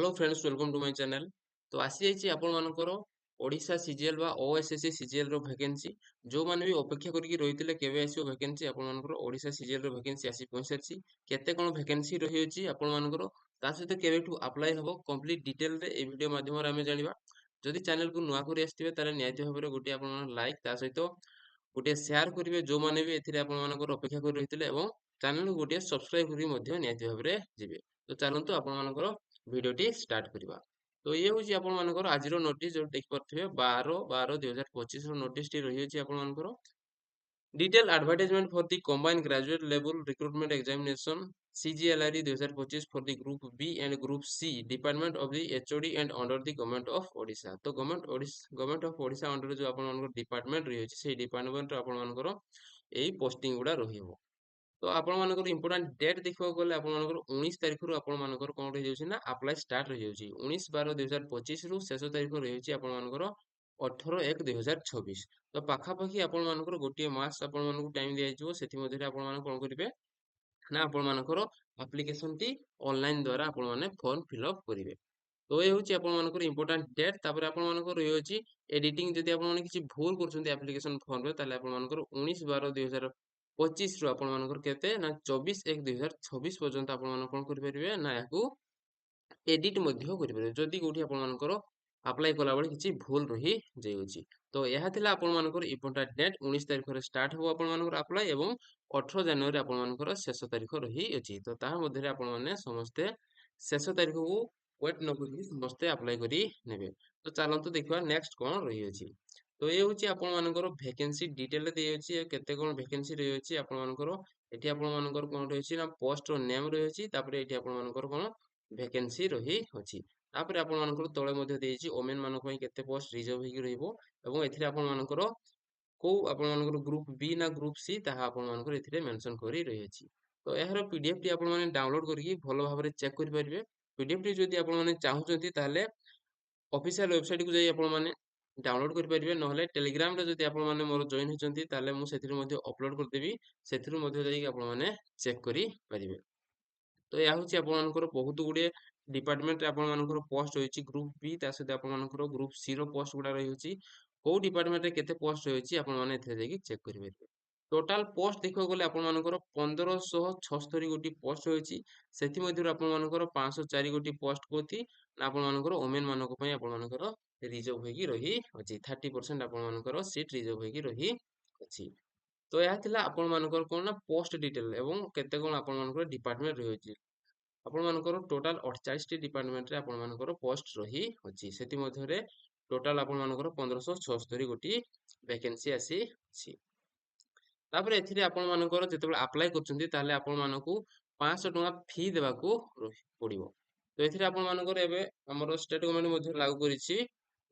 Hello friends welcome to my channel. तो आसी जाइए आपण मानकर ओडिशा सीजीएल बा ओएसएससी सीजीएल रो वैकेंसी जो माने भी अपेक्षा करके रहितले केबे आसीओ वैकेंसी आपण मानकर ओडिशा सीजीएल रो वैकेंसी आसी पहुंचाची केते कोन वैकेंसी रही अछि आपण मानकर ता सहित केबेठू अप्लाई हबो कंप्लीट डिटेल रे ए वीडियो माध्यम रे हमें जानिबा। जदि चैनल को नुआ करी आस्थिबे ताले नियति भाबरे गोटे आपण मान लाइक ता सहित गोटे शेयर करिवे जो माने भी एथिरे आपण मानकर अपेक्षा करी रहितले एवं चैनल को गोटे सब्सक्राइब करी मध्ये नियति भाबरे जिवे। तो चलंतु आपण मानकर भिडियोटी स्टार्ट करिबा। तो ये होची आपण मानकर आजिरो नोटिस जो देख परथिबे 12/12/2025 रो नोटिस टी रही अछि आपण मानकर detail advertisement for the combined graduate level recruitment examination CGLRE 2025 for the group B and group C department of the HOD and under the government of Odisha. तो गवर्नमेंट ऑफ ओडिशा अंडर जो आपण मानकर department रही अछि सेही डिपार्टमेंट आपण मानकर एई posting गुडा रहिबो। तो आपण मानकर इंपोर्टेंट डेट देखिବାକୁ गले आपण मानकर 19 तारिख रु आपण मानकर कोन रहि जाउछि ना अप्लाई स्टार्ट रहि जाउछि 19/12/2025 रु शेष तारिख रहि जाउछि आपण मानकर 18/1/2026। तो पाखा पाखी आपण मानकर गोटिए मास आपण मानकर टाइम दिया जिवो सेति मध्ये आपण मानकर कोन करिवे ना आपण मानकर एप्लीकेशन टी ऑनलाइन द्वारा आपण माने फॉर्म फिल अप करिवे। तो ये होची आपण मानकर इंपोर्टेंट डेट तापर आपण मानकर रहि अछि एडिटिंग जदि आपण माने किछि भूल करछन्ती एप्लीकेशन फॉर्म रे ताले आपण मानकर 19/12/2025 रु आपण मानकर केते ना 24/1/2026 पर्यंत आपण मानकर कोन करि परिबे ना याकू एडिट ମଧ୍ୟ କରିପାରିବେ ଯଦି କୋଉଠି ଆପଣମାନଙ୍କର ଆପ୍ଲାଏ କଲାବେଳେ କିଛି ଭୁଲ ରହି ଯାଇଅଛି। ତ ଏହା ଥିଲା ଆପଣମାନଙ୍କର ଇମ୍ପୋର୍ଟାଣ୍ଟ ଡେଟ୍ 19 ତାରିଖରେ ଷ୍ଟାର୍ଟ ହେବ ଆପଣମାନଙ୍କର ଆପ୍ଲାଏ ଏବଂ 18 ଜାନୁଆରୀ ଆପଣମାନଙ୍କର ଶେଷ ତାରିଖ ରହିଅଛି। ତ ତାହା ମଧ୍ୟରେ ଆପଣମାନେ ସମସ୍ତେ ଶେଷ ତାରିଖକୁ ୱେଟ୍ ନ କରିକି ସମସ୍ତେ ଆପ୍ଲାଏ କରି ନେବେ। ତ ଚାଲନ୍ତୁ ଦେଖିବା ନେକ୍ସଟ କଣ ରହିଅଛି। ତ ଏ ହେଉଛି ଆପଣମାନଙ୍କର ଭେକେନ୍ସି ଡିଟେଲରେ ଦେଇଅଛି କେତେ କଣ ଭେକେନ୍ସି ରହିଅଛି ଆପଣମାନଙ୍କର ଏଠି ଆପଣମାନଙ୍କର କଣ ରହିଛି ନା ପୋଷ୍ଟର ନେମ୍ ରହିଅଛି ତାପରେ ଏଠି ଆପଣମାନଙ୍କର କଣ ଭେକେନ୍ସି ରହିଅଛି। ତାପରେ ଆପଣମାନଙ୍କର ତଳେ ମଧ୍ୟ ଦେଇଛି ଓମେନ୍ ମାନଙ୍କ ପାଇଁ କେତେ ପୋଷ୍ଟ ରିଜର୍ଭ ହେଇକି ରହିବ ଏବଂ ଏଥିରେ ଆପଣମାନଙ୍କର କୋଉ ଆପଣମାନଙ୍କର ଗ୍ରୁପ ବି ନା ଗ୍ରୁପ ସି ତାହା ଆପଣମାନଙ୍କର ଏଥିରେ ମେନସନ କରି ରହିଅଛି। ତ ଏହାର ପିଡିଏଫ ଟି ଆପଣମାନେ ଡାଉନଲୋଡ କରିକି ଭଲ ଭାବରେ ଚେକ୍ କରିପାରିବେ। ପିଡିଏଫ ଟି ଯଦି ଆପଣମାନେ ଚାହୁଁଛନ୍ତି ତାହେଲେ ଅଫିସିଆଲ ୱେବସାଇଟ କୁ ଯାଇ ଆପଣମାନେ ଡାଉନଲୋଡ କରିପାରିବେ ନହେଲେ ଟେଲିଗ୍ରାମ ରେ ଯଦି ଆପଣମାନେ ମୋର ଜଏନ୍ ହେଇଛନ୍ତି ତାହେଲେ ମୁଁ ସେଥିରେ ମଧ୍ୟ ଅପଲୋଡ କରିଦେବି ସେଥିରୁ ମଧ୍ୟ ଯାଇକି ଆପଣମାନେ ଚେକ୍ କରିପାରିବେ। ତ ଏହା ହେଉଛି ଆପଣମାନଙ୍କର ବହୁତ ଗୁଡ଼ିଏ ଡିପାର୍ଟମେଣ୍ଟରେ ଆପଣମାନଙ୍କର ପୋଷ୍ଟ ରହିଛି ଗ୍ରୁପ ବି ତା ସହିତ ଆପଣମାନଙ୍କର ଗ୍ରୁପ ସି ର ପୋଷ୍ଟ ଗୁଡ଼ା ରହିଛି କୋଉ ଡିପାର୍ଟମେଣ୍ଟରେ କେତେ ପୋଷ୍ଟ ରହିଛି ଆପଣମାନେ ଏଥିରେ ଯାଇକି ଚେକ୍ କରିପାରିବେ। ଟୋଟାଲ ପୋଷ୍ଟ ଦେଖିବାକୁ ଗଲେ ଆପଣମାନଙ୍କର 1576 ଗୋଟି ପୋଷ୍ଟ ରହିଛି ସେଥିମଧ୍ୟରୁ ଆପଣମାନଙ୍କର 504 ଗୋଟି ପୋଷ୍ଟ କୋଉଠି ନା ଆପଣମାନଙ୍କର ଓମେନ୍ ମାନଙ୍କ ପାଇଁ ଆପଣମାନଙ୍କର ରିଜର୍ଭ ହେଇକି ରହିଅଛି 30% ଆପଣମାନଙ୍କର ସିଟ୍ ରିଜର୍ଭ ହେଇକି ରହିଅଛି। ତ ଏହା ଥିଲା ଆପଣମାନଙ୍କର କଣ ନା ପୋଷ୍ଟ ଡିଟେଲ ଏବଂ କେତେ କଣ ଆପଣମାନଙ୍କର ଡିପାର୍ଟମେଣ୍ଟ ରହିଅଛି। ଆପଣମାନଙ୍କର ଟୋଟାଲ 48 ଟି ଡିପାର୍ଟମେଣ୍ଟରେ ଆପଣମାନଙ୍କର ପୋଷ୍ଟ ରହିଅଛି ସେଥିମଧ୍ୟରେ ଟୋଟାଲ ଆପଣମାନଙ୍କର 1576 ଗୋଟି ଭେକେନ୍ସି ଆସିଛି। ତାପରେ ଏଥିରେ ଆପଣମାନଙ୍କର ଯେତେବେଳେ ଆପ୍ଲାଏ କରୁଛନ୍ତି ତାହେଲେ ଆପଣମାନଙ୍କୁ 500 ଟଙ୍କା ଫି ଦେବାକୁ ପଡ଼ିବ। ତ ଏଥିରେ ଆପଣମାନଙ୍କର ଏବେ ଆମର ଷ୍ଟେଟ ଗଭର୍ଣ୍ଣମେଣ୍ଟ ମଧ୍ୟ ଲାଗୁ କରିଛି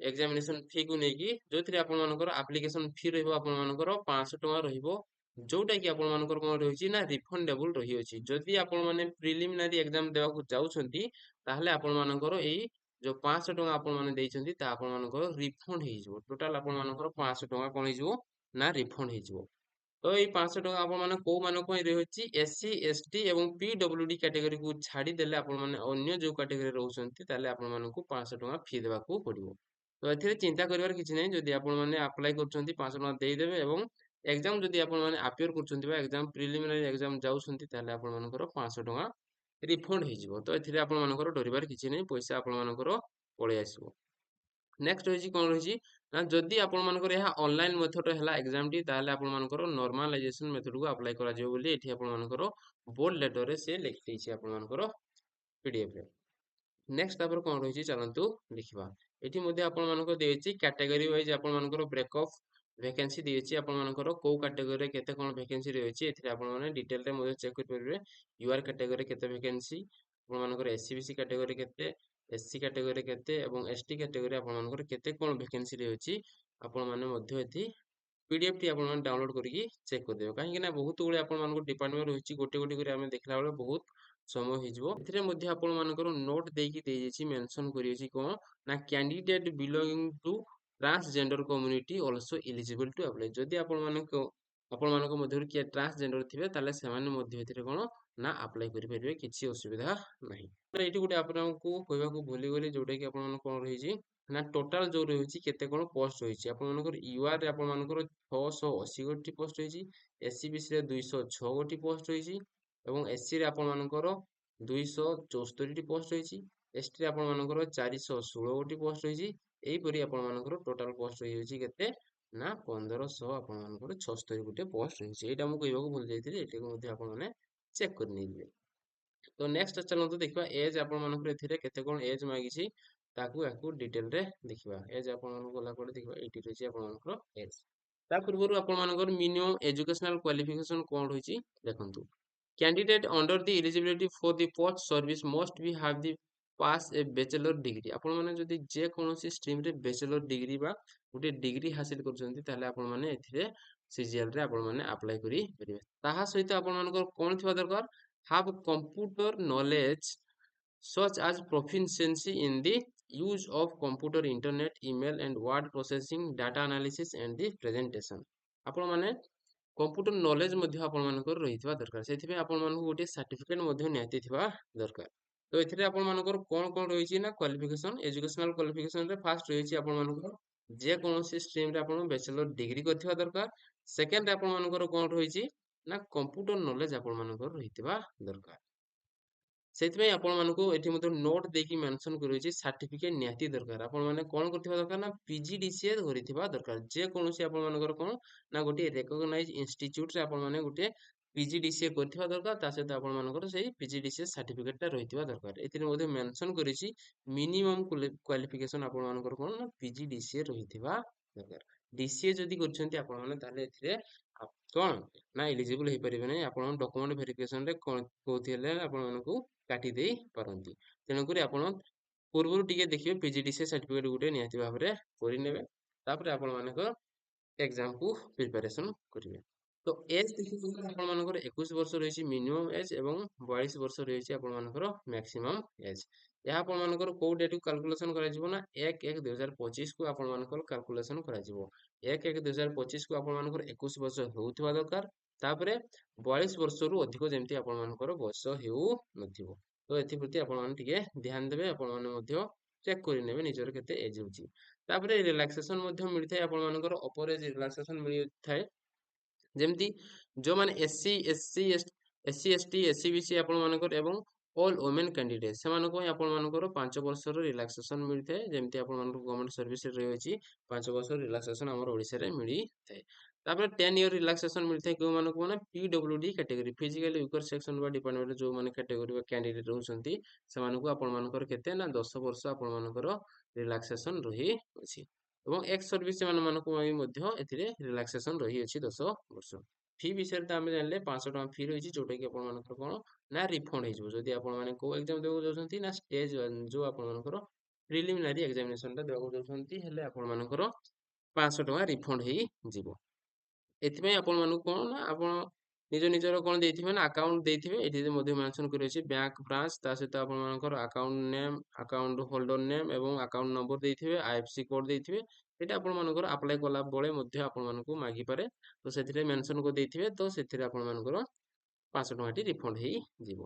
ଏକ୍ସାମିନେସନ ଫି କୁ ନେଇକି ଯୋଉଥିରେ ଆପଣମାନଙ୍କର ଆପ୍ଲିକେସନ ଫି ରହିବ ଆପଣମାନଙ୍କର 500 ଟଙ୍କା ରହିବ ଯୋଉଟା କି ଆପଣମାନଙ୍କର କଣ ରହିଛି ନା ରିଫଣ୍ଡେବଲ ରହିଅଛି। ଯଦି ଆପଣମାନେ ପ୍ରିଲିମିନାରୀ ଏକ୍ସାମ ଦେବାକୁ ଯାଉଛନ୍ତି ତାହେଲେ ଆପଣମାନଙ୍କର ଏଇ ଯୋଉ 500 ଟଙ୍କା ଆପଣମାନେ ଦେଇଛନ୍ତି ତା ଆପଣମାନଙ୍କର ରିଫଣ୍ଡ ହେଇଯିବ ଟୋଟାଲ ଆପଣମାନଙ୍କର 500 ଟଙ୍କା କଣ ହେଇଯିବ ନା ରିଫଣ୍ଡ ହେଇଯିବ। ତ ଏଇ 500 ଟଙ୍କା ଆପଣମାନେ କୋଉମାନଙ୍କ ପାଇଁ ରହିଛି SC ST ଏବଂ PWD କ୍ୟାଟେଗୋରୀକୁ ଛାଡ଼ିଦେଲେ ଆପଣମାନେ ଅନ୍ୟ ଯୋଉ କ୍ୟାଟେଗୋରୀରେ ରହୁଛନ୍ତି ତାହେଲେ ଆପଣମାନଙ୍କୁ 500 ଟଙ୍କା ଫି ଦେବାକୁ ପଡ଼ିବ। ତ ଏଥିରେ ଚିନ୍ତା କରିବାର କିଛି ନାହିଁ ଯଦି ଆପଣମାନେ ଆପ୍ଲାଏ କରୁଛନ୍ତି 500 ଟଙ୍କା ଦେଇଦେବେ ଏବଂ ଏକ୍ସାମ ଯଦି ଆପଣମାନେ ଆପିୟର କରୁଛନ୍ତି ବା ଏକ୍ସାମ ପ୍ରିଲିମିନାରୀ ଏକ୍ସାମ ଯାଉଛନ୍ତି ତାହେଲେ ଆପଣମାନଙ୍କର 500 ଟଙ୍କା ରିଫଣ୍ଡ ହେଇଯିବ। ତ ଏଥିରେ ଆପଣମାନଙ୍କର ଡରିବାର କିଛି ନାହିଁ ପଇସା ଆପଣମାନଙ୍କର ପଳେଇ ଆସିବ। ନେକ୍ସଟ ରହିଛି କଣ ରହିଛି ନା ଯଦି ଆପଣମାନଙ୍କର ଏହା ଅନଲାଇନ ମେଥଡ ହେଲା ଏକ୍ସାମ ଟି ତାହେଲେ ଆପଣମାନଙ୍କର ନର୍ମାଲାଇଜେସନ ମେଥଡକୁ ଆପ୍ଲାଏ କରାଯିବ ବୋଲି ଏଠି ଆପଣମାନଙ୍କର ବୋଲ୍ଡ ଲେଟରରେ ସେ ଲେଖିଦେଇଛି ଆପଣମାନଙ୍କର ପିଡିଏଫ ରେ। ନେକ୍ସଟ ତାପରେ କଣ ରହିଛି ଚାଲନ୍ତୁ ଦେଖିବା। ଏଠି ମଧ୍ୟ ଆପଣମାନଙ୍କୁ ଦେଇଛି କ୍ୟାଟେଗୋରୀ ୱାଇଜ ଆପଣମାନଙ୍କର ବ୍ରେକଅପ୍ ଭେକେନ୍ସି ଦେଇଛି ଆପଣମାନଙ୍କର କୋଉ କ୍ୟାଟେଗୋରୀରେ କେତେ କଣ ଭେକେନ୍ସି ରହିଛି ଏଥିରେ ଆପଣମାନେ ଡିଟେଲରେ ମଧ୍ୟ ଚେକ୍ କରିପାରିବେ। ୟୁଆର କ୍ୟାଟେଗୋରୀରେ କେତେ ଭେକେନ୍ସି ଆପଣମାନଙ୍କର SC BC କ୍ୟାଟେଗୋରୀରେ କେତେ SC କ୍ୟାଟେଗୋରୀରେ କେତେ ଏବଂ ST କ୍ୟାଟେଗୋରୀ ଆପଣମାନଙ୍କର କେତେ କଣ ଭେକେନ୍ସି ରହିଛି ଆପଣମାନେ ମଧ୍ୟ ଏଠି ପିଡିଏଫ ଟି ଆପଣମାନେ ଡାଉନଲୋଡ କରିକି ଚେକ୍ କରିଦେବେ କାହିଁକି ନା ବହୁତ ଗୁଡେ ଆପଣମାନଙ୍କ ଡିପାର୍ଟମେଣ୍ଟ ରହିଛି ଗୋଟେ ଗୋଟେ କରି ଆମେ ଦେଖିଲା ବେଳେ ବହୁତ ସମୟ ହେଇଯିବ। ଏଥିରେ ମଧ୍ୟ ଆପଣମାନଙ୍କର ନୋଟ ଦେଇକି ଦେଇଯାଇଛି ମେନସନ କରିଅଛି କଣ ନା candidate belonging to transgender community also eligible to apply ଯଦି ଆପଣମାନେ ଆପଣମାନଙ୍କ ମଧ୍ୟରୁ କିଏ ଟ୍ରାନ୍ସଜେଣ୍ଡର ଥିବେ ତାହେଲେ ସେମାନେ ମଧ୍ୟ ଏଥିରେ କ'ଣ ନା ଆପ୍ଲାଏ କରିପାରିବେ, କିଛି ଅସୁବିଧା ନାହିଁ। ତ ଏଇଠି ଗୋଟେ ଆପଣଙ୍କୁ କହିବାକୁ ଭୁଲିଗଲି, ଯୋଉଟାକି ଆପଣଙ୍କର କ'ଣ ରହିଛି ନା ଟୋଟାଲ ଯୋଉ ରହିଛି କେତେ କ'ଣ ପୋଷ୍ଟ ରହିଛି। ଆପଣମାନଙ୍କର ୟୁଆର୍ ରେ ଆପଣମାନଙ୍କର 680 ଗୋଟି ପୋଷ୍ଟ ରହିଛି, ଏସସିବିସି ରେ 206 ଗୋଟି ପୋଷ୍ଟ ରହିଛି ଏବଂ ଏସସି ରେ ଆପଣମାନଙ୍କର 274ଟି ପୋଷ୍ଟ ରହିଛି, ଏସଟି ରେ ଆପଣମାନଙ୍କର 416 ଗୋଟି ପୋଷ୍ଟ ରହିଛି। ଏହିପରି ଆପଣମାନଙ୍କର ଟୋଟାଲ ପୋଷ୍ଟ ରହିଯାଉଛି କେତେ ନା 1500 ଆପଣମାନଙ୍କର 76 ଗୋଟି ପୋଷ୍ଟ ରହିଛି। ଏଇଟା ମୁଁ କହିବାକୁ ଭୁଲି ଯାଇଥିଲି, ଏଇଟାକୁ ମଧ୍ୟ ଆପଣମାନେ ଚେକ୍ କରି ନେଇଯିବେ। ତ ନେକ୍ସଟ ଚାଲନ୍ତୁ ଦେଖିବା ଏଜ୍ ଆପଣମାନଙ୍କର ଏଥିରେ କେତେ କ'ଣ ଏଜ୍ ମାଗିଛି, ତାକୁ ୟାକୁ ଡିଟେଲରେ ଦେଖିବା। ଏଜ୍ ଆପଣମାନଙ୍କୁ ଗଲା ପରେ ଦେଖିବା ଏଇଠି ରହିଛି ଆପଣମାନଙ୍କର ଏଜ୍। ତା ପୂର୍ବରୁ ଆପଣମାନଙ୍କର ମିନିମମ୍ ଏଜୁକେଶନାଲ କ୍ୱାଲିଫିକେସନ କ'ଣ ରହିଛି ଦେଖନ୍ତୁ। Candidate under the eligibility for the post service must B have the pass A bachelor degree. ଆପଣମାନେ ଯଦି ଯେକୌଣସି ଷ୍ଟ୍ରିମରେ ବ୍ୟାଚେଲର ଡିଗ୍ରୀ ବା ଗୋଟେ ଡିଗ୍ରୀ ହାସିଲ କରୁଛନ୍ତି ତାହେଲେ ଆପଣମାନେ ଏଥିରେ ସିଜିଏଲରେ ଆପଣମାନେ ଆପ୍ଲାଏ କରିପାରିବେ। ତାହା ସହିତ ଆପଣମାନଙ୍କର କ'ଣ ଥିବା ଦରକାର, have computer knowledge such as proficiency in the use of computer, internet, email and word processing, data analysis and the presentation। ଆପଣମାନେ କମ୍ପ୍ୟୁଟର ନଲେଜ ମଧ୍ୟ ଆପଣମାନଙ୍କର ରହିଥିବା ଦରକାର, ସେଥିପାଇଁ ଆପଣମାନଙ୍କୁ ଗୋଟିଏ ସାର୍ଟିଫିକେଟ ମଧ୍ୟ ନିହାତି ଥିବା ଦରକାର। ତ ଏଥିରେ ଆପଣମାନଙ୍କର କ'ଣ କ'ଣ ରହିଛି ନା କ୍ୱାଲିଫିକେସନ, ଏଜୁକେଶନାଲ କ୍ୱାଲିଫିକେସନରେ ଫାର୍ଷ୍ଟ ରହିଛି ଆପଣମାନଙ୍କର ଯେକୌଣସି ଷ୍ଟ୍ରିମରେ ଆପଣ ବ୍ୟାଚେଲର ଡିଗ୍ରୀ କରିଥିବା ଦରକାର। ସେକେଣ୍ଡରେ ଆପଣମାନଙ୍କର କ'ଣ ରହିଛି ନା କମ୍ପ୍ୟୁଟର ନଲେଜ ଆପଣମାନଙ୍କର ରହିଥିବା ଦରକାର। ସେଥିପାଇଁ ଆପଣମାନଙ୍କୁ ଏଠି ମଧ୍ୟ ନୋଟ୍ ଦେଇକି ମେନସନ କରିଛି ସାର୍ଟିଫିକେଟ ନିହାତି ଦରକାର। ଆପଣମାନେ କ'ଣ କରିଥିବା ଦରକାର ନା ପିଜିଡିସିଏ ଧରିଥିବା ଦରକାର। ଯେକୌଣସି ଆପଣମାନଙ୍କର କ'ଣ ନା ଗୋଟିଏ ରେକଗ୍ନାଇଜ ଇନଷ୍ଟିଚ୍ୟୁଟରେ ଆପଣମାନେ ଗୋଟେ ପିଜିଡିସିଏ କରିଥିବା ଦରକାର, ତା ସହିତ ଆପଣମାନଙ୍କର ସେଇ ପିଜିଡିସିଏ ସାର୍ଟିଫିକେଟଟା ରହିଥିବା ଦରକାର। ଏଥିରେ ମଧ୍ୟ ମେନସନ କରିଛି ମିନିମମ୍ କ୍ୱାଲିଫିକେସନ ଆପଣମାନଙ୍କର କ'ଣ ନା ପିଜିଡିସିଏ ରହିଥିବା ଦରକାର। ଡିସିଏ ଯଦି କରିଛନ୍ତି ଆପଣମାନେ ତାହେଲେ ଏଥିରେ କ'ଣ ନା ଏଲିଜିବଲ ହେଇପାରିବେ ନାହିଁ। ଆପଣଙ୍କ ଡକୁମେଣ୍ଟ ଭେରିଫିକେସନରେ କୋଉଠି ହେଲେ ଆପଣମାନଙ୍କୁ କାଟି ଦେଇ ପାରନ୍ତି। ତେଣୁକରି ଆପଣ ପୂର୍ବରୁ ଟିକେ ଦେଖିବେ ପିଜିଡିସିଏ ସାର୍ଟିଫିକେଟ ଗୋଟେ ନିହାତି ଭାବରେ କରିନେବେ, ତାପରେ ଆପଣମାନଙ୍କ ଏକ୍ଜାମକୁ ପ୍ରିପାରେସନ କରିବେ। ତ ଏଜ୍ ଦେଖିବାକୁ ଆପଣମାନଙ୍କର 21 ବର୍ଷ ରହିଛି ମିନିମମ୍ ଏଜ୍ ଏବଂ 42 ବର୍ଷ ରହିଛି ଆପଣମାନଙ୍କର ମ୍ୟାକ୍ସିମମ୍ ଏଜ୍। ଏହା ଆପଣମାନଙ୍କର କୋଉ ଡେଟକୁ କାଲକୁଲେସନ କରାଯିବ ନା 1/1/2025 କୁ ଆପଣମାନଙ୍କର କାଲକୁଲେସନ କରାଯିବ। 1/1/2025 କୁ ଆପଣମାନଙ୍କର 21 ବର୍ଷ ହେଉଥିବା ଦରକାର। ତାପରେ 42 ବର୍ଷରୁ ଅଧିକ ଯେମିତି ଆପଣମାନଙ୍କର ବୟସ ହେଉନଥିବ। ତ ଏଥିପ୍ରତି ଆପଣମାନେ ଟିକେ ଧ୍ୟାନ ଦେବେ, ଆପଣମାନେ ମଧ୍ୟ ଚେକ୍ କରିନେବେ ନିଜର କେତେ ଏଜ୍ ହେଉଛି। ତାପରେ ରିଲାକ୍ସେସନ ମଧ୍ୟ ମିଳିଥାଏ, ଆପଣମାନଙ୍କର ଅପର ଏଜ୍ ରିଲାକ୍ସେସନ ମିଳିଥାଏ। ଯେମିତି ଯୋଉମାନେ ଏସସି, ଏସଟି, ଏସସିବିସି ଆପଣମାନଙ୍କର ଏବଂ ଅଲ୍ ଓମେନ୍ କ୍ୟାଣ୍ଡିଡେଟ୍ ସେମାନଙ୍କ ପାଇଁ ଆପଣମାନଙ୍କର 5 ବର୍ଷର ରିଲାକ୍ସେସନ ମିଳିଥାଏ। ଯେମିତି ଆପଣମାନଙ୍କୁ ଗଭର୍ଣ୍ଣମେଣ୍ଟ ସର୍ଭିସରେ ରହିଛି 5 ବର୍ଷ ରିଲାକ୍ସେସନ ଆମର ଓଡ଼ିଶାରେ ମିଳିଥାଏ। ତାପରେ 10 ଇୟର ରିଲାକ୍ସେସନ ମିଳିଥାଏ କେଉଁମାନଙ୍କୁ ମାନେ PWD category, physically weaker section ବା ଡିପାର୍ଟମେଣ୍ଟ ଯୋଉମାନେ କ୍ୟାଟେଗୋରୀ ବା କ୍ୟାଣ୍ଡିଡେଟ୍ ରହୁଛନ୍ତି ସେମାନଙ୍କୁ ଆପଣମାନଙ୍କର କେତେ ନା 10 ବର୍ଷ ଆପଣମାନଙ୍କର ରିଲାକ୍ସେସନ ରହିଅଛି। ଏବଂ ଏକ୍ସ ସର୍ଭିସ ମାନଙ୍କ ପାଇଁ ମଧ୍ୟ ଏଥିରେ ରିଲାକ୍ସେସନ ରହିଅଛି 10 ବର୍ଷ। ଫି ବିଷୟରେ ତ ଆମେ ଜାଣିଲେ 500 ଟଙ୍କା ଫି ରହିଛି, ଯୋଉଟା କି ଆପଣମାନଙ୍କର କ'ଣ ନା ରିଫଣ୍ଡ ହେଇଯିବ ଯଦି ଆପଣମାନେ କୋଉ ଏକ୍ଜାମ ଦେବାକୁ ଯାଉଛନ୍ତି ନା ଷ୍ଟେଜ୍ ଯୋଉ ଆପଣମାନଙ୍କର ପ୍ରିଲିମିନାରୀ ଏକ୍ଜାମିନେସନଟା ଦେବାକୁ ଯାଉଛନ୍ତି, ହେଲେ ଆପଣମାନଙ୍କର 500 ଟଙ୍କା ରିଫଣ୍ଡ ହେଇଯିବ। ଏଥିପାଇଁ ଆପଣମାନଙ୍କୁ କ'ଣ ନା ଆପଣ ନିଜ ନିଜର କ'ଣ ଦେଇଥିବେ ନା ଆକାଉଣ୍ଟ ଦେଇଥିବେ। ଏଠି ମଧ୍ୟ ମେନସନ କରିଅଛି ବ୍ୟାଙ୍କ ବ୍ରାଞ୍ଚ, ତା ସହିତ ଆପଣମାନଙ୍କର account name, account holder name ଏବଂ ଆକାଉଣ୍ଟ ନମ୍ବର ଦେଇଥିବେ, ଆଇଏଫସି କୋଡ୍ ଦେଇଥିବେ। ଏଇଟା ଆପଣମାନଙ୍କର ଆପ୍ଲାଏ କଲା ବେଳେ ମଧ୍ୟ ଆପଣମାନଙ୍କୁ ମାଗିପାରେ, ତ ସେଥିରେ ମେନସନ କରି ଦେଇଥିବେ, ତ ସେଥିରେ ଆପଣମାନଙ୍କର 500 ଟଙ୍କାଟି ରିଫଣ୍ଡ ହେଇଯିବ।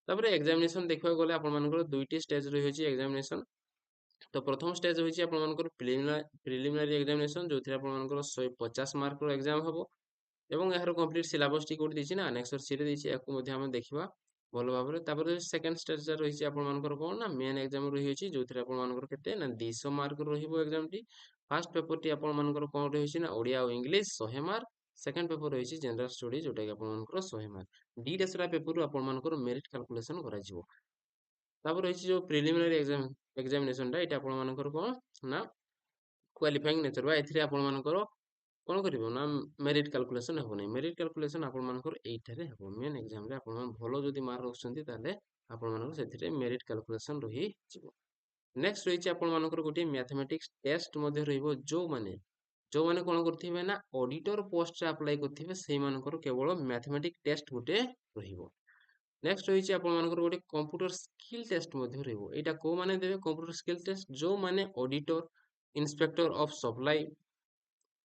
ତାପରେ ଏକ୍ଜାମିନେସନ ଦେଖିବାକୁ ଗଲେ ଆପଣମାନଙ୍କର ଦୁଇଟି ଷ୍ଟେଜ ରହିଛି ଏକ୍ଜାମିନେସନ। ତ ପ୍ରଥମ ଷ୍ଟେଜ ରହିଛି ଆପଣମାନଙ୍କର ପ୍ରିଲିମିନାରୀ ଏକ୍ଜାମିନେସନ, ଯୋଉଥିରେ ଆପଣମାନଙ୍କର 150 ମାର୍କର ଏକ୍ଜାମ ହବ ଏବଂ ଏହାର କମ୍ପ୍ଲିଟ ସିଲାବସ ଟି କୋଉଠି ଦେଇଛି ନା ଆନେକ୍ସର ସି ରେ ଦେଇଛି, ଏହାକୁ ମଧ୍ୟ ଆମେ ଦେଖିବା ଭଲ ଭାବରେ। ତାପରେ ସେକେଣ୍ଡ ଷ୍ଟେଜ ରହିଛି ଆପଣମାନଙ୍କର କ'ଣ ନା ମେନ୍ ଏକ୍ଜାମ ରହିଛି, ଯୋଉଥିରେ ଆପଣମାନଙ୍କର କେତେ ନା 200 ମାର୍କ ରହିବ ଏକ୍ଜାମ ଟି। ଫାର୍ଷ୍ଟ ପେପର ଟି ଆପଣମାନଙ୍କର କ'ଣ ରହିଛି ନା ଓଡ଼ିଆ ଆଉ ଇଂଲିଶ 100 ମାର୍କ। ସେକେଣ୍ଡ ପେପର ରହିଛି ଜେନେରାଲ ଷ୍ଟଡି, ଯୋଉଟା କି ଆପଣମାନଙ୍କର 100 ମାର୍କ। ଦିଟା ସାରା ପେପରରୁ ଆପଣମାନଙ୍କର ମେରିଟ କାଲକୁଲେସନ କରାଯିବ। ତାପରେ ରହିଛି ଯୋଉ ପ୍ରିଲିମିନାରୀ ଏକ୍ଜାମିନେସନଟା, ଏଇଟା ଆପଣମାନଙ୍କର କ'ଣ ନା କ୍ୱାଲିଫାଇଂ ନେଚର ବା ଏଥିରେ ଆପଣମାନଙ୍କର କ'ଣ କରିବ ନା ମେରିଟ କାଲକୁଲେସନ ହେବ ନାହିଁ। ମେରିଟ କାଲକୁଲେସନ ଆପଣମାନଙ୍କର ଏଇଠାରେ ହେବ ମେନ୍ ଏକ୍ଜାମରେ। ଆପଣମାନେ ଭଲ ଯଦି ମାର୍କ ରଖୁଛନ୍ତି ତାହେଲେ ଆପଣମାନଙ୍କର ସେଥିରେ ମେରିଟ କାଲକୁଲେସନ ରହିଯିବ। ନେକ୍ସଟ ରହିଛି ଆପଣମାନଙ୍କର ଗୋଟିଏ ମ୍ୟାଥମେଟିକ୍ସ ଟେଷ୍ଟ ମଧ୍ୟ ରହିବ। ଯୋଉମାନେ କ'ଣ କରିଥିବେ ନା ଅଡିଟର ପୋଷ୍ଟରେ ଆପ୍ଲାଏ କରିଥିବେ ସେଇମାନଙ୍କର କେବଳ ମ୍ୟାଥମେଟିକ୍ସ ଟେଷ୍ଟ ଗୋଟେ ରହିବ। ନେକ୍ସଟ ରହିଛି ଆପଣମାନଙ୍କର ଗୋଟେ କମ୍ପ୍ୟୁଟର ସ୍କିଲ୍ ଟେଷ୍ଟ ମଧ୍ୟ ରହିବ। ଏଇଟା କୋଉମାନେ ଦେବେ କମ୍ପ୍ୟୁଟର ସ୍କିଲ୍ ଟେଷ୍ଟ? ଯୋଉମାନେ ଅଡିଟର, ଇନ୍ସପେକ୍ଟର ଅଫ ସପ୍ଲାଇ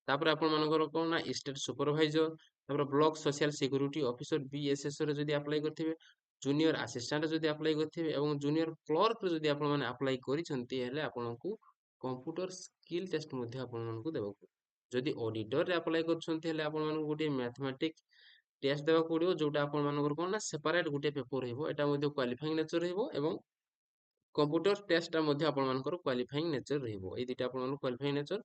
ତାପରେ ଆପଣମାନଙ୍କର କ'ଣ ନା ଷ୍ଟେଟ୍ ସୁପରଭାଇଜର, ତାପରେ ବ୍ଲକ ସୋସିଆଲ ସିକ୍ୟୁରିଟି ଅଫିସର BSSରେ ଯଦି ଆପ୍ଲାଏ କରିଥିବେ, ଜୁନିୟର ଆସିଷ୍ଟାଣ୍ଟ ଯଦି ଆପ୍ଲାଏ କରିଥିବେ ଏବଂ ଜୁନିୟର କ୍ଲର୍କରେ ଯଦି ଆପଣମାନେ ଆପ୍ଲାଏ କରିଛନ୍ତି ହେଲେ ଆପଣଙ୍କୁ କମ୍ପ୍ୟୁଟର ସ୍କିଲ୍ ଟେଷ୍ଟ ମଧ୍ୟ ଆପଣମାନଙ୍କୁ ଦେବାକୁ, ଯଦି ଅଡିଟରରେ ଆପ୍ଲାଏ କରୁଛନ୍ତି ହେଲେ ଆପଣମାନଙ୍କୁ ଗୋଟିଏ ମ୍ୟାଥମେଟିକ୍ସ ଟେଷ୍ଟ ଦେବାକୁ ପଡ଼ିବ, ଯୋଉଟା ଆପଣମାନଙ୍କର କ'ଣ ନା ସେପାରେଟ୍ ଗୋଟେ ପେପର ରହିବ, ଏଟା ମଧ୍ୟ କ୍ୱାଲିଫାଇଂ ନେଚର ରହିବ ଏବଂ କମ୍ପ୍ୟୁଟର ଟେଷ୍ଟଟା ମଧ୍ୟ ଆପଣମାନଙ୍କର କ୍ୱାଲିଫାଇଂ ନେଚର ରହିବ। ଏଇ ଦୁଇଟା ଆପଣଙ୍କର କ୍ୱାଲିଫାଇଂ ନେଚର,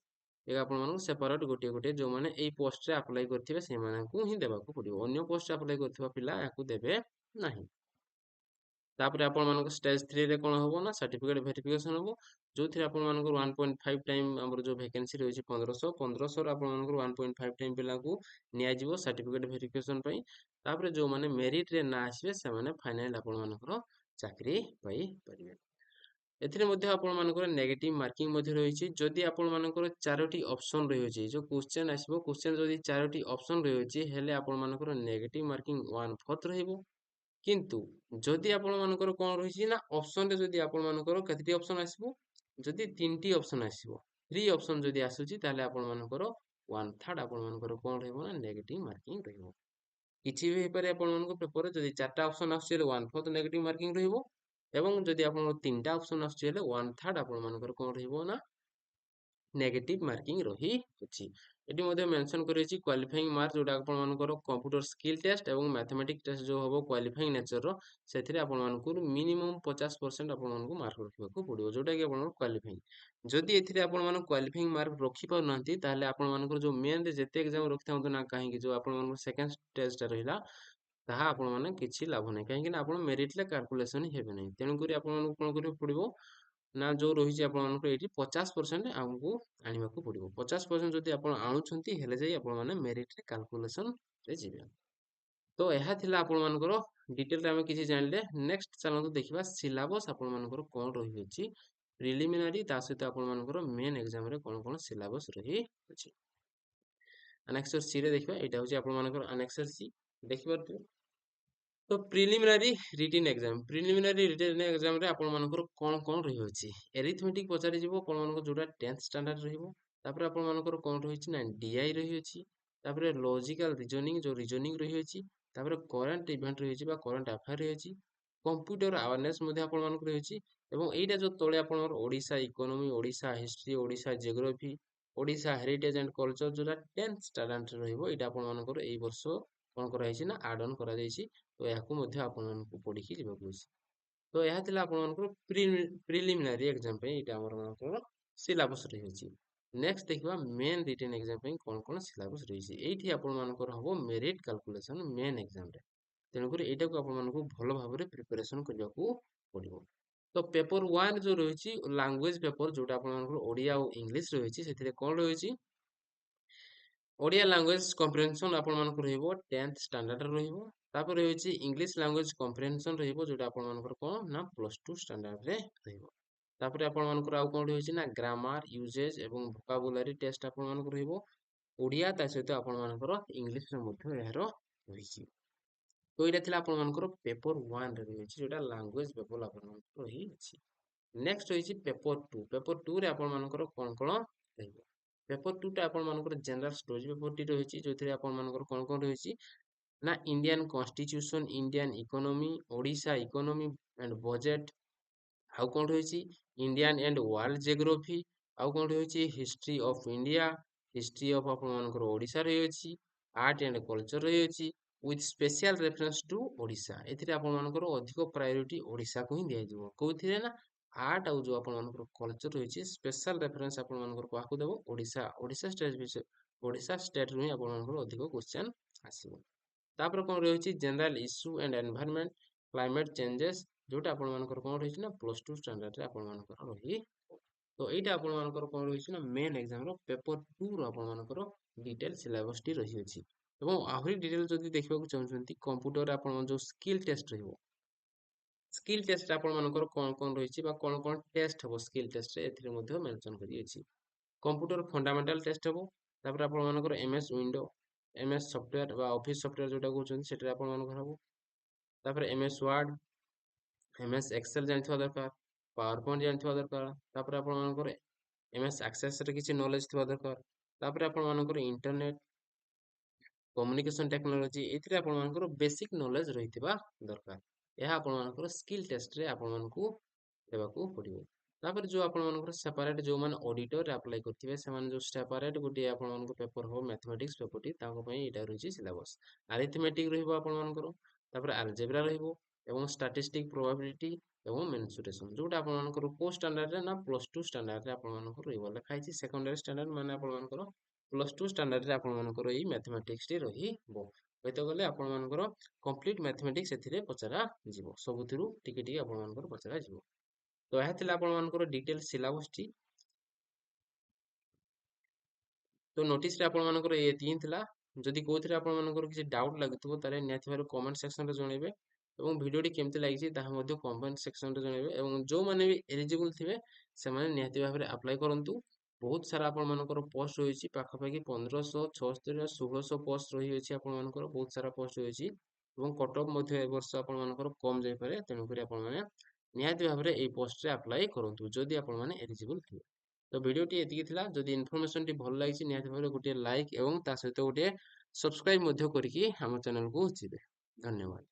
ଏହା ଆପଣମାନଙ୍କୁ ସେପାରେଟ୍ ଗୋଟିଏ ଗୋଟିଏ ଯେଉଁମାନେ ଏଇ ପୋଷ୍ଟରେ ଆପ୍ଲାଏ କରିଥିବେ ସେମାନଙ୍କୁ ହିଁ ଦେବାକୁ ପଡ଼ିବ, ଅନ୍ୟ ପୋଷ୍ଟରେ ଆପ୍ଲାଏ କରିଥିବା ପିଲା ଏହାକୁ ଦେବେ ନାହିଁ। ତାପରେ ଆପଣମାନଙ୍କ ଷ୍ଟେଜ୍ 3ରେ କ'ଣ ହେବ ନା ସାର୍ଟିଫିକେଟ୍ ଭେରିଫିକେସନ୍ ହେବ, ଯେଉଁଥିରେ ଆପଣମାନଙ୍କର 1.5 ଟାଇମ୍ ଆମର ଯେଉଁ ଭ୍ୟାକେନ୍ସି ରହିଛି 1500ରୁ ଆପଣମାନଙ୍କର 1.5 ଟାଇମ୍ ପିଲାଙ୍କୁ ନିଆଯିବ ସାର୍ଟିଫିକେଟ୍ ଭେରିଫିକେସନ୍ ପାଇଁ। ତାପରେ ଯେଉଁମାନେ ମେରିଟ୍ରେ ନା ଆସିବେ ସେମାନେ ଫାଇନାଲ୍ ଆପଣମାନଙ୍କର ଚାକିରି ପାଇପାରିବେ। ଏଥିରେ ମଧ୍ୟ ଆପଣମାନଙ୍କର ନେଗେଟିଭ୍ ମାର୍କିଂ ମଧ୍ୟ ରହିଛି, ଯଦି ଆପଣମାନଙ୍କର 4ଟି ଅପସନ୍ ରହିଛି, ଯେଉଁ କ୍ୱେଶ୍ଚନ୍ ଆସିବ କ୍ୱେଶ୍ଚନ୍ ଯଦି 4ଟି ଅପସନ୍ ରହିଛି ହେଲେ ଆପଣମାନଙ୍କର ନେଗେଟିଭ୍ ମାର୍କିଂ 1/4 ରହିବ। କିନ୍ତୁ ଯଦି ଆପଣମାନଙ୍କର କ'ଣ ରହିଛି ନା ଅପସନରେ ଯଦି ଆପଣମାନଙ୍କର କେତେଟି ଅପସନ୍ ଆସିବ, ଯଦି 3ଟି ଅପସନ୍ ଆସିବ, 3 ଅପସନ୍ ଯଦି ଆସୁଛି ତାହେଲେ ଆପଣମାନଙ୍କର 1/3 ଆପଣମାନଙ୍କର କ'ଣ ରହିବ ନା ନେଗେଟିଭ୍ ମାର୍କିଂ ରହିବ। କିଛି ବି ହେଇପାରେ ଆପଣମାନଙ୍କ ପେପରରେ, ଯଦି 4ଟା ଅପସନ୍ ଆସୁଛି ହେଲେ 1/4 ନେଗେଟିଭ୍ ମାର୍କିଂ ରହିବ ଏବଂ ଯଦି ଆପଣଙ୍କର 3ଟା ଅପସନ୍ ଆସୁଛି ହେଲେ 1/3 ଆପଣମାନଙ୍କର କ'ଣ ରହିବ ନା ନେଗେଟିଭ୍ ମାର୍କିଂ ରହିଅଛି। ଏଠି ମଧ୍ୟ ମେନସନ୍ କରିଅଛି କ୍ୱାଲିଫାଇଂ ମାର୍କ, ଯୋଉଟା ଆପଣମାନଙ୍କର କମ୍ପ୍ୟୁଟର ସ୍କିଲ୍ ଟେଷ୍ଟ ଏବଂ ମ୍ୟାଥମେଟିକ୍ସ ଟେଷ୍ଟ ଯେଉଁ ହେବ କ୍ୱାଲିଫାଇଂ ନେଚରର, ସେଥିରେ ଆପଣମାନଙ୍କୁ ମିନିମମ୍ 50% ଆପଣମାନଙ୍କୁ ମାର୍କ ରଖିବାକୁ ପଡ଼ିବ, ଯୋଉଟାକି ଆପଣଙ୍କର କ୍ୱାଲିଫାଇଂ। ଯଦି ଏଥିରେ ଆପଣମାନେ କ୍ୱାଲିଫାଇଂ ମାର୍କ ରଖିପାରୁନାହାନ୍ତି ତାହେଲେ ଆପଣମାନଙ୍କର ଯେଉଁ ମେନ୍ରେ ଯେତେ ଏକ୍ଜାମ୍ ରଖିଥାନ୍ତୁ ନା କାହିଁକି, ଯେଉଁ ଆପଣଙ୍କର ସେକେଣ୍ଡ ଷ୍ଟେଜଟା ରହିଲା ତାହା ଆପଣମାନେ କିଛି ଲାଭ ନାହିଁ, କାହିଁକି ନା ଆପଣ ମେରିଟ୍ରେ କାଲକୁଲେସନ୍ ହେବେ ନାହିଁ। ତେଣୁକରି ଆପଣମାନଙ୍କୁ କ'ଣ କରିବାକୁ ପଡ଼ିବ ନା ଯେଉଁ ରହିଛି ଆପଣଙ୍କର ଏଇଠି 50% ଆମକୁ ଆଣିବାକୁ ପଡ଼ିବ। 50% ଯଦି ଆପଣ ଆଣୁଛନ୍ତି ହେଲେ ଯାଇ ଆପଣମାନେ ମେରିଟ୍ରେ କାଲକୁଲେସନ୍ରେ ଯିବେ। ତ ଏହା ଥିଲା ଆପଣମାନଙ୍କର ଡିଟେଲରେ ଆମେ କିଛି ଜାଣିଲେ। ନେକ୍ସଟ ଚାଲନ୍ତୁ ଦେଖିବା ସିଲାବସ୍ ଆପଣମାନଙ୍କର କ'ଣ ରହିଅଛି ପ୍ରିଲିମିନାରୀ, ତା ସହିତ ଆପଣମାନଙ୍କର ମେନ୍ ଏକ୍ଜାମରେ କ'ଣ କ'ଣ ସିଲାବସ୍ ରହିଅଛି। ଆନେକ୍ସର ସିରେ ଦେଖିବା, ଏଇଟା ହେଉଛି ଆପଣମାନଙ୍କର ଆନେକ୍ସର ସି ଦେଖିପାରୁଥିବେ। ତ preliminary written exam, preliminary written ଏକ୍ଜାମରେ ଆପଣମାନଙ୍କର କ'ଣ ରହିଅଛି, ଏରିଥମେଟିକ୍ ପଚାରିଯିବ ଆପଣମାନଙ୍କର ଯେଉଁଟା 10th ଷ୍ଟାଣ୍ଡାର୍ଡ ରହିବ। ତାପରେ ଆପଣମାନଙ୍କର କ'ଣ ରହିଛି ନା DI ରହିଅଛି, ତାପରେ ଲଜିକାଲ ରିଜନିଂ ଯେଉଁ ରିଜନିଂ ରହିଅଛି, ତାପରେ କରେଣ୍ଟ ଇଭେଣ୍ଟ ରହିଛି ବା କରେଣ୍ଟ ଆଫେୟାର ରହିଅଛି, କମ୍ପ୍ୟୁଟର ଆୱାରନେସ୍ ମଧ୍ୟ ଆପଣମାନଙ୍କୁ ରହିଛି ଏବଂ ଏଇଟା ଯେଉଁ ତଳେ ଆପଣଙ୍କର Odisha economy, Odisha history, Odisha geography, Odisha heritage and culture ଯେଉଁଟା 10th ଷ୍ଟାଣ୍ଡାର୍ଡରେ ରହିବ, ଏଇଟା ଆପଣମାନଙ୍କର ଏଇ ବର୍ଷ କ'ଣ କରାଯାଇଛି ନା ଆଡ୍ ଅନ୍ କରାଯାଇଛି। ତ ଏହାକୁ ମଧ୍ୟ ଆପଣମାନଙ୍କୁ ପଢ଼ିକି ଯିବାକୁ ଅଛି। ତ ଏହା ଥିଲା ଆପଣମାନଙ୍କର ପ୍ରିଲିମିନାରୀ ଏକ୍ଜାମ ପାଇଁ ଏଇଟା ଆମର ସିଲାବସ୍ ରହିଛି। ନେକ୍ସଟ ଦେଖିବା ମେନ୍ ରିଟେନ୍ ଏକ୍ଜାମ ପାଇଁ କ'ଣ କ'ଣ ସିଲାବସ୍ ରହିଛି। ଏଇଠି ଆପଣମାନଙ୍କର ହେବ ମେରିଟ୍ କାଲକୁଲେସନ୍ ମେନ୍ ଏକ୍ଜାମରେ, ତେଣୁକରି ଏଇଟାକୁ ଆପଣମାନଙ୍କୁ ଭଲ ଭାବରେ ପ୍ରିପାରେସନ୍ କରିବାକୁ ପଡ଼ିବ। ତ ପେପର 1 ଯେଉଁ ରହିଛି ଲାଙ୍ଗୁଏଜ ପେପର, ଯେଉଁଟା ଆପଣମାନଙ୍କର ଓଡ଼ିଆ ଆଉ ଇଂଲିଶ ରହିଛି, ସେଥିରେ କ'ଣ ରହିଛି ଓଡ଼ିଆ ଲାଙ୍ଗୁଏଜ କମ୍ପ୍ରେହେନ୍ସନ୍ ଆପଣମାନଙ୍କୁ ରହିବ 10th ଷ୍ଟାଣ୍ଡାର୍ଡରେ ରହିବ। ତାପରେ ରହିଛି ଇଂଲିଶ ଲାଙ୍ଗୁଏଜ କମ୍ପ୍ରେହେନ୍ସନ୍ ରହିବ, ଯେଉଁଟା ଆପଣମାନଙ୍କର କ'ଣ ନା +2 ଷ୍ଟାଣ୍ଡାର୍ଡରେ ରହିବ। ତାପରେ ଆପଣମାନଙ୍କର ଆଉ କ'ଣ ରହିଛି ନା ଗ୍ରାମାର, ୟୁଜେଜ ଏବଂ ଭୋକାବୁଲାରୀ ଟେଷ୍ଟ ଆପଣମାନଙ୍କୁ ରହିବ ଓଡ଼ିଆ, ତା ସହିତ ଆପଣମାନଙ୍କର ଇଂଲିଶରେ ମଧ୍ୟ ଏହାର ରହିଛି। ତ ଏଇଟା ଥିଲା ଆପଣମାନଙ୍କର ପେପର 1ରେ ରହିଛି, ଯେଉଁଟା ଲାଙ୍ଗୁଏଜ ପେପର ଆପଣମାନଙ୍କର ରହିଛି। ନେକ୍ସଟ ରହିଛି ପେପର 2, ପେପର 2ରେ ଆପଣମାନଙ୍କର କ'ଣ କ'ଣ ରହିବ। ପେପର 2ଟା ଆପଣମାନଙ୍କର ଜେନେରାଲ ଷ୍ଟୋରେଜ ପେପରଟି ରହିଛି, ଯେଉଁଥିରେ ଆପଣମାନଙ୍କର କ'ଣ କ'ଣ ରହିଛି ନା Indian constitution, Indian economy, Odisha economy and budget, ଆଉ କ'ଣ ରହିଛି ଇଣ୍ଡିଆନ୍ ଆଣ୍ଡ ୱାର୍ଲଡ ଜିଓଗ୍ରାଫି, ଆଉ କ'ଣ ରହିଛି history of India, history of ଆପଣମାନଙ୍କର ଓଡ଼ିଶା ରହିଅଛି, ଆର୍ଟ ଆଣ୍ଡ କଲଚର ରହିଅଛି with special reference two Odisha. ଏଥିରେ ଆପଣମାନଙ୍କର ଅଧିକ ପ୍ରାୟୋରିଟି ଓଡ଼ିଶାକୁ ହିଁ ଦିଆଯିବ। କେଉଁଥିରେ ନା ଆର୍ଟ ଆଉ ଯେଉଁ ଆପଣମାନଙ୍କର କଲଚର ରହିଛି ସ୍ପେଶାଲ ରେଫରେନ୍ସ ଆପଣମାନଙ୍କର କାହାକୁ ଦେବ, ଓଡ଼ିଶା, ଓଡ଼ିଶା ଷ୍ଟେଟ୍ ବିଷୟ, ଓଡ଼ିଶା ଷ୍ଟେଟ୍ରୁ ହିଁ ଆପଣମାନଙ୍କର ଅଧିକ କ୍ୱେଶ୍ଚନ୍ ଆସିବ। ତାପରେ କ'ଣ ରହିଛି general issue and environment, climate changes, ଯେଉଁଟା ଆପଣମାନଙ୍କର କ'ଣ ରହିଛି ନା +2 ଷ୍ଟାଣ୍ଡାର୍ଡରେ ଆପଣମାନଙ୍କର ରହିବ। ତ ଏଇଟା ଆପଣମାନଙ୍କର କ'ଣ ରହିଛି ନା ମେନ୍ ଏକ୍ଜାମର ପେପର 2ର ଆପଣମାନଙ୍କର ଡିଟେଲ ସିଲାବସଟି ରହିଅଛି। ଏବଂ ଆହୁରି ଡିଟେଲ ଯଦି ଦେଖିବାକୁ ଚାହୁଁଛନ୍ତି କମ୍ପ୍ୟୁଟରରେ ଆପଣଙ୍କର ଯେଉଁ ସ୍କିଲ୍ ଟେଷ୍ଟ ରହିବ, ସ୍କିଲ୍ ଟେଷ୍ଟ ଆପଣମାନଙ୍କର କ'ଣ ରହିଛି ବା କ'ଣ ଟେଷ୍ଟ ହେବ ସ୍କିଲ୍ ଟେଷ୍ଟରେ, ଏଥିରେ ମଧ୍ୟ ମେନସନ୍ କରିଅଛି। କମ୍ପ୍ୟୁଟର ଫଣ୍ଡାମେଣ୍ଟାଲ ଟେଷ୍ଟ ହେବ, ତାପରେ ଆପଣମାନଙ୍କର MS ୱିଣ୍ଡୋ, MS ସଫ୍ଟୱେୟାର ବା ଅଫିସ୍ ସଫ୍ଟୱେୟାର ଯେଉଁଟା କହୁଛନ୍ତି ସେଠାରେ ଆପଣମାନଙ୍କର ହେବ। ତାପରେ MS ୱାର୍ଡ, MS ଏକ୍ସେଲ ଜାଣିଥିବା ଦରକାର, ପାୱାର ପଏଣ୍ଟ ଜାଣିଥିବା ଦରକାର, ତାପରେ ଆପଣମାନଙ୍କର MS ଆକ୍ସେସରେ କିଛି ନଲେଜ ଥିବା ଦରକାର, तापर आपण मानकर इंटरनेट कम्युनिकेशन टेक्नोलॉजी एथिरे आपण मानकर बेसिक नॉलेज रहितबा दरकार। यह आपण मानकर स्किल टेस्ट रे आपण मानकू देबाकू पड़िबो। तापर जो आपण मानकर सेपरेट जो मान ऑडिटर रे अप्लाई करथिबे से मान जो सेपरेट गोटे आपण मानकर पेपर हो मैथमेटिक्स पेपर टी ताको पई एटा रहिछि सिलेबस। अरिथमेटिक रहिबो आपण मानकर, तापर अलजेब्रा रहिबो एवं स्टैटिस्टिक प्रोबेबिलिटी एवं मेंसुरेशन जोटा आपण मानकर को स्टैंडर्ड रे ना +2 स्टैंडर्ड रे आपण मानकर रहिबो लेखा आइछि। सेकेंडरी स्टैंडर्ड माने आपण मानकर +2 स्टैंडर्ड रे आपण मानकर एई मैथमेटिक्स टी रहिबो। होइतो गले आपण मानकर कंप्लीट मैथमेटिक्स एथिरे पचरा जिवो, सबुथिरु टिके टिके आपण मानकर पचरा जिवो। तो यह थिला आपण मानकर डिटेल सिलेबस टी। तो नोटिस रे आपण मानकर एतिन थिला। जदि कोथिरे आपण मानकर किछि डाउट लागुथबो तारे निहाती भाबे कमेंट सेक्शन रे जणेबे एवं वीडियो टी केमति लागिछि ताहा मध्ये कमेंट सेक्शन रे जणेबे एवं जो माने भी एलिजिबल थिबे से माने निहाती भाबे अप्लाई करंतु। बहुत सारा आपण मानकर पोस्ट होईछि, पाखापाखि 1576 या 1600 पोस्ट रही अछि आपण मानकर बहुत सारा पोस्ट होईछि एवं कट ऑफ मध्ये ए वर्ष आपण मानकर कम जाई पारे। तेनु करी आपण माने निहाती भाबे एई पोस्ट रे अप्लाई करंतु जदि आपण माने एलिजिबल थिबे। तो वीडियो टी एतिकी थिला। जदि इन्फॉर्मेशन टी भल लागिछि निहाती भाबे गोटे लाइक एवं ता सहित गोटे सब्सक्राइब मध्ये करिकि हम चैनल को जिबे। धन्यवाद।